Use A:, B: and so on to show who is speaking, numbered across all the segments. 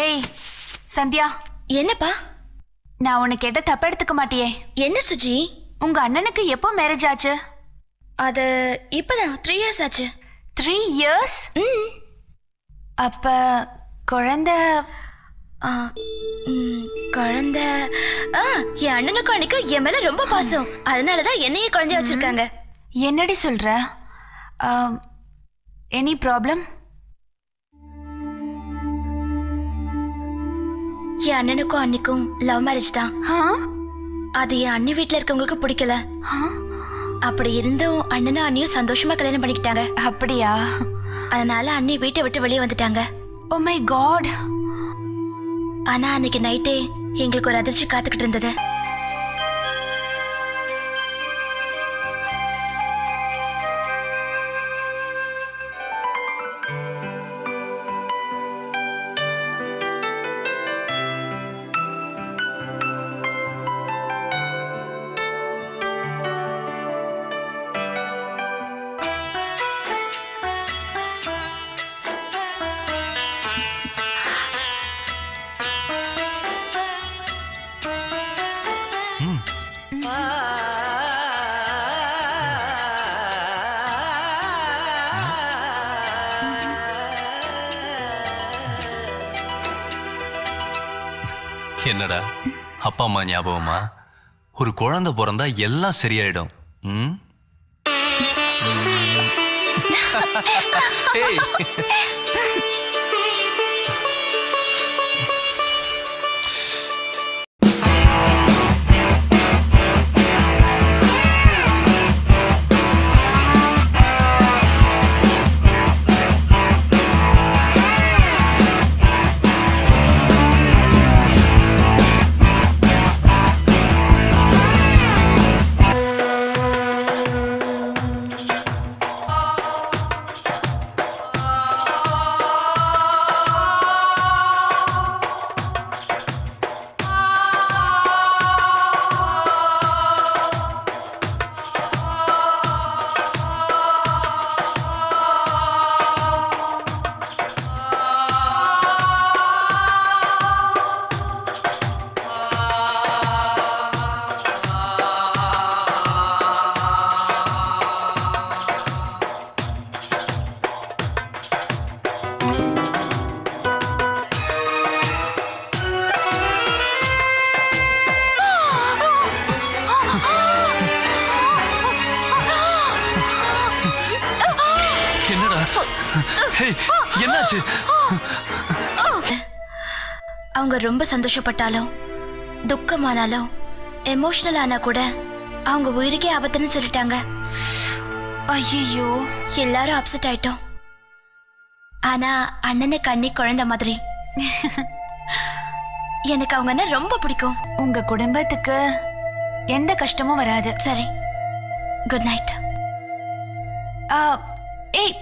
A: ஏய் சந்தியா,
B: என்னப்பா?
A: நான் உன்னை கேட்ட தப்ப எடுத்துக்க மாட்டியே?
B: என்ன சுஜி?
A: உங்க அண்ணனுக்கு எப்போ மேரேஜ் ஆச்சு?
B: அது இப்பதான் 3 years ஆச்சு.
A: 3 years? அப்ப குழந்தை
B: குழந்தை என் அண்ணனுக்கும் அன்னைக்கு என் மேல ரொம்ப பாசம். அதனாலதான் என்னையே குழந்தைய வச்சிருக்காங்க.
A: என்னடி சொல்ற? Any problem?
B: என் அண்ணனுக்கும் அன்னைக்கும் லவ் மேரேஜ் தான். அது என் அண்ணி வீட்டுல இருக்கவங்களுக்கு பிடிக்கல. அப்படி இருந்தும் அண்ணனும் அண்ணியும் சந்தோஷமா கல்யாணம் பண்ணிக்கிட்டாங்க.
A: அப்படியா?
B: அதனால அண்ணி வீட்டை விட்டு வெளியே வந்துட்டாங்க.
A: Oh my god.
B: ஆனா அன்னைக்கு நைட்டே எங்களுக்கு ஒரு அதிர்ச்சி காத்துக்கிட்டு இருந்தது.
C: என்னடா அப்பா அம்மா ஞாபகமா? ஒரு குழந்தை பிறந்தா எல்லாம் சரியாயிடும். என்னாச்சு?
B: அவங்க ரொம்ப சந்தோஷப்பட்டாலும் துக்கமானாலும் எமோஷனல் ஆனா கூட அவங்க உயிருக்கே ஆபத்துன்னு சொல்லிட்டாங்க.
A: ஐயோ,
B: எல்லாரும் அப்செட் ஆயிட்டோம். ஆனா அண்ணனுக்கு அண்ணி குழந்தை மாதிரி. எனக்கு அவங்க ரொம்ப பிடிக்கும்.
A: உங்க குடும்பத்துக்கு எந்த கஷ்டமும் வராது.
B: சரி, குட் நைட்.
A: ஏய்,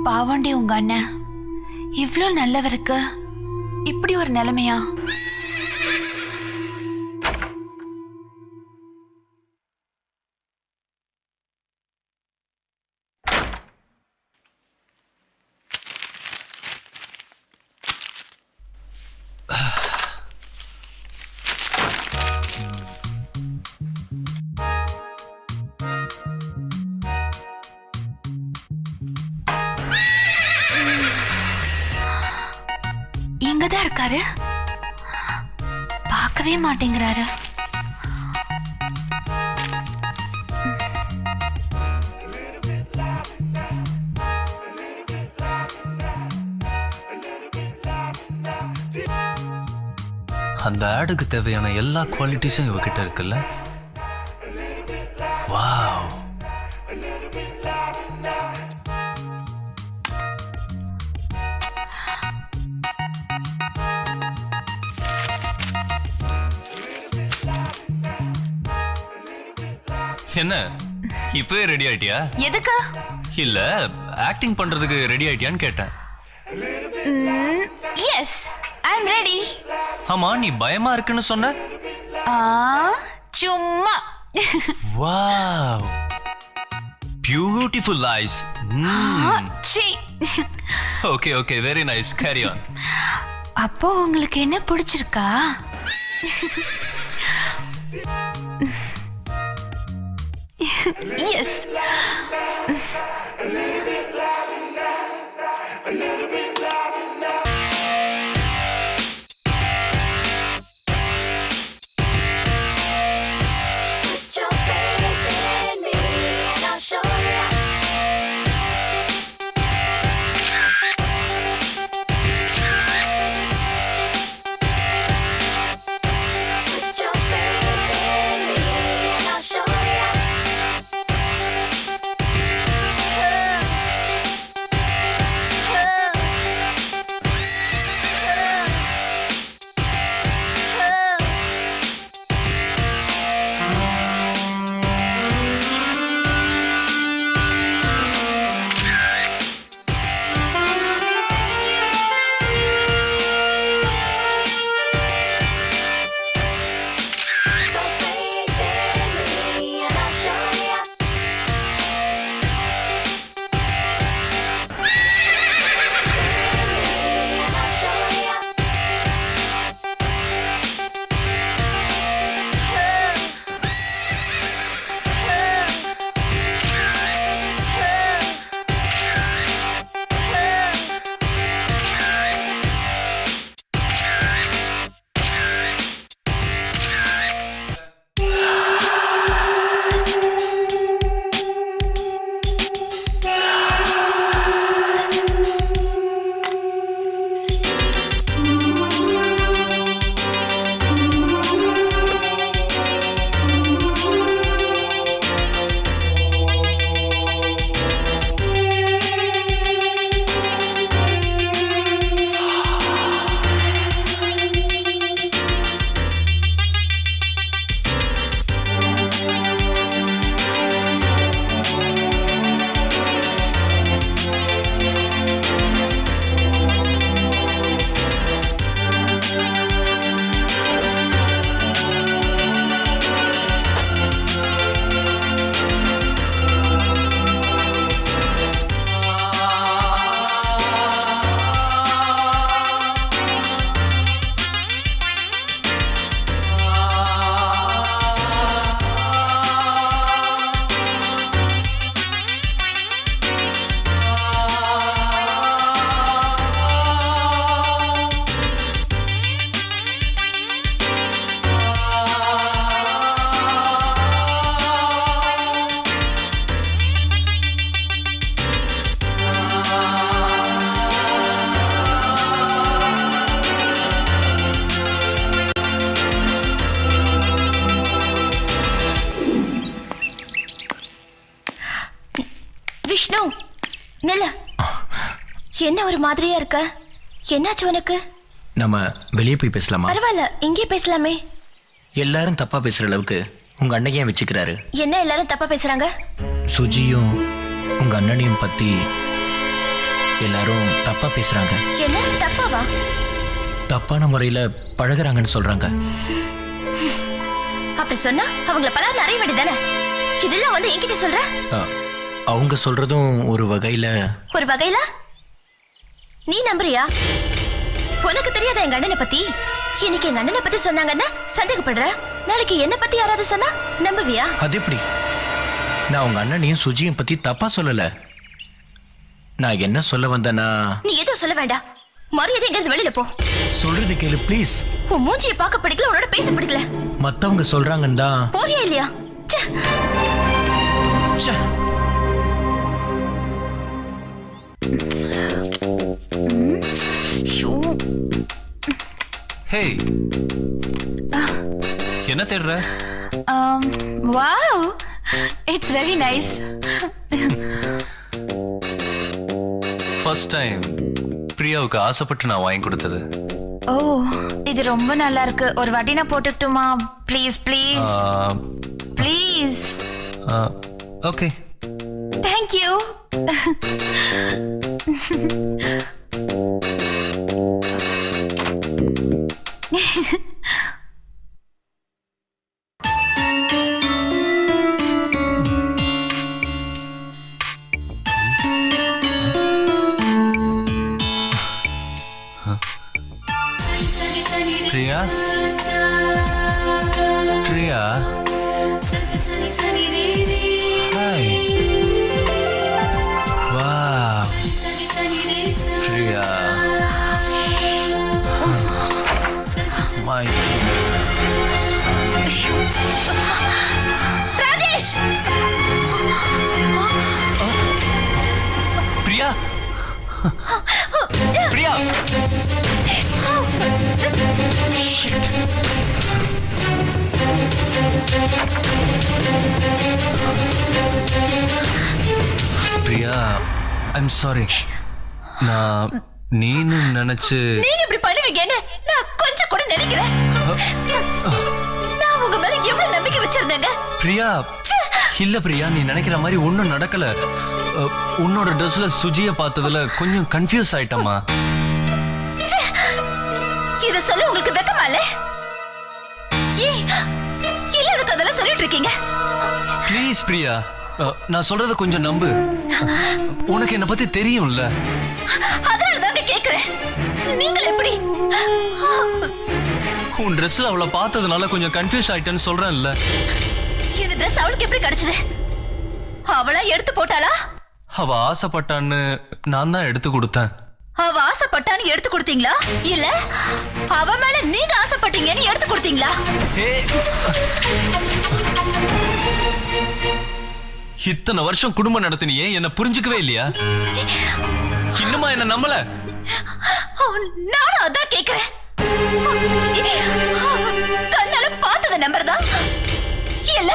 A: பாவண்டி உங்க அண்ணன் இவ்ளோ நல்லவருக்கு இப்படி ஒரு நிலைமையா? இங்கதான் இருக்காரு, பார்க்கவே மாட்டேங்கிறாரு.
C: அந்த ஆடுக்கு தேவையான எல்லா குவாலிட்டிஸும் இவகிட்ட இருக்குல்ல. வாவ். என்ன இப்பவே ரெடி ஆயிட்டியா?
A: எதுக்கு?
C: இல்ல ஆக்டிங் பண்றதுக்கு ரெடி ஆயிட்டியான்னு கேட்டேன்.
A: Yes, I am ready.
C: ஆமா, நீ பயமா இருக்குன்னு சொன்ன.
A: சும்மா.
C: Wow, beautiful eyes.
A: See.
C: Okay okay, very nice, carry on.
A: அப்போ உங்களுக்கு என்ன பிடிச்சிருக்கா? எஸ்.
B: விஷ்ணு, நில்ல. என்ன ஒரு மாதிரியா இருக்க? என்னாச்சு உனக்கு?
D: நம்ம வெளியே போய் பேசலாமா?
B: பரவாயில்ல, இங்கே பேசலாமே.
D: எல்லாரும் தப்பா பேசுற அளவுக்கு உங்க அண்ணன் ஏன் வச்சுக்கிறாரு?
B: என்ன எல்லாரும் தப்பா பேசுறாங்க?
D: சுஜியும் உங்க அண்ணனையும் பத்தி எல்லாரும் தப்பா பேசுறாங்க.
B: என்ன தப்பாவா?
D: தப்பான முறையில பழகுறாங்கன்னு சொல்றாங்க.
B: அப்படி சொன்னா அவங்கள பல நிறைய வேண்டியதானே. இதெல்லாம் வந்து என்கிட்ட சொல்ற?
D: அவங்க சொல்றதும் ஒரு வகையில
B: நீ நம்புறியா? உனக்கு தெரியாத எங்க அண்ணனை பத்தி? இன்னைக்கு எங்க அண்ணனை பத்தி சொன்னாங்கன்னா சந்தேகப்படுற. நாளைக்கு என்ன பத்தி யாராவது சொன்னா நம்புவியா?
D: அது எப்படி? நான் உங்க அண்ணனையும் சுஜியும் பத்தி தப்பா சொல்லல. நான் என்ன சொல்ல வந்தேன்னா...
B: நீ எதுவும் சொல்ல வேண்டாம். மரியாதை எங்க வெளியில போ.
D: சொல்றது கேளு ப்ளீஸ்.
B: உன் மூஞ்சியை பார்க்க பிடிக்கல, உன்னோட பேச பிடிக்கல.
D: மத்தவங்க சொல்றாங்கன்னு தான்.
B: போறியா இல்லையா?
C: ஹே, என்ன தேடுற?
A: Wow, it's very nice.
C: First time பிரியாவுக்கு ஆசைப்பட்டு நான் வாங்கி கொடுத்தது.
A: ஓ, இது ரொம்ப நல்லா இருக்கு. ஒரு வாட்டி நான் போட்டுக்கிட்டுமா? Please please please.
C: Okay,
A: thank you.
C: Priya Priya hi வா Priya my
B: Rajesh
C: Priya Priya Shit. Priya I'm sorry நான் நீனு நினைச்சு
B: நீங்க இப்படி பண்ணுவீங்கன்னு நான் கொஞ்சம் கூட நினைக்கிறேன் நான் உங்க மேல எவ்வளவு நம்பிக்கை வச்சிருந்தேங்க
C: பிரியா இல்ல பிரியா நீ நினைக்கிற மாதிரி ஒண்ணும் நடக்கல உன்னோட ட்ரெஸ்ல சுஜிய பார்த்ததுல கொஞ்சம் கன்ஃபியூஸ் ஆயிட்டமா
B: இத சொல்ல உங்களுக்கு வெக்கமா இல்ல இல்ல அதெல்லாம் சொல்லிட்டு இருக்கீங்க
C: ப்ளீஸ் பிரியா நான் சொல்றத கொஞ்சம் நம்பு உனக்கு என்ன பத்தி தெரியும்ல
B: அதனாலதாங்க கேக்குறேன் நீங்கள் எப்படி
C: உன் ட்ரெஸ்ல அவளை பார்த்ததுனால கொஞ்சம் கன்ஃபியூஸ் ஆயிட்டேன்னு சொல்றேன்ல
B: இந்த ட்ரெஸ் அவளுக்கு எப்படி கிடைச்சது அவளா எடுத்து போட்டாளா
C: அவ ஆசைப்பட்டான்னு நான் தான் எடுத்து கொடுத்தேன்
B: அவ ஆசைப்பட்டான்னு எடுத்து கொடுத்தீங்களா இல்ல அவ மேல நீங்க ஆசைப்பட்டீங்கன்னு எடுத்து கொடுத்தீங்களா
C: இத்தனை வருஷம் குடும்பம் நடத்தினியே என்ன புரிஞ்சுக்கவே இல்லையா இன்னுமா என்ன நம்பல
B: நானும் அதான் கேக்குறேன் கண்ணால பார்த்தத நம்பர் தான் இல்ல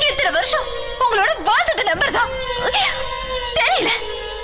B: இத்தனை வருஷம் உங்களோட பார்த்தத நம்பர் தான் தெரியல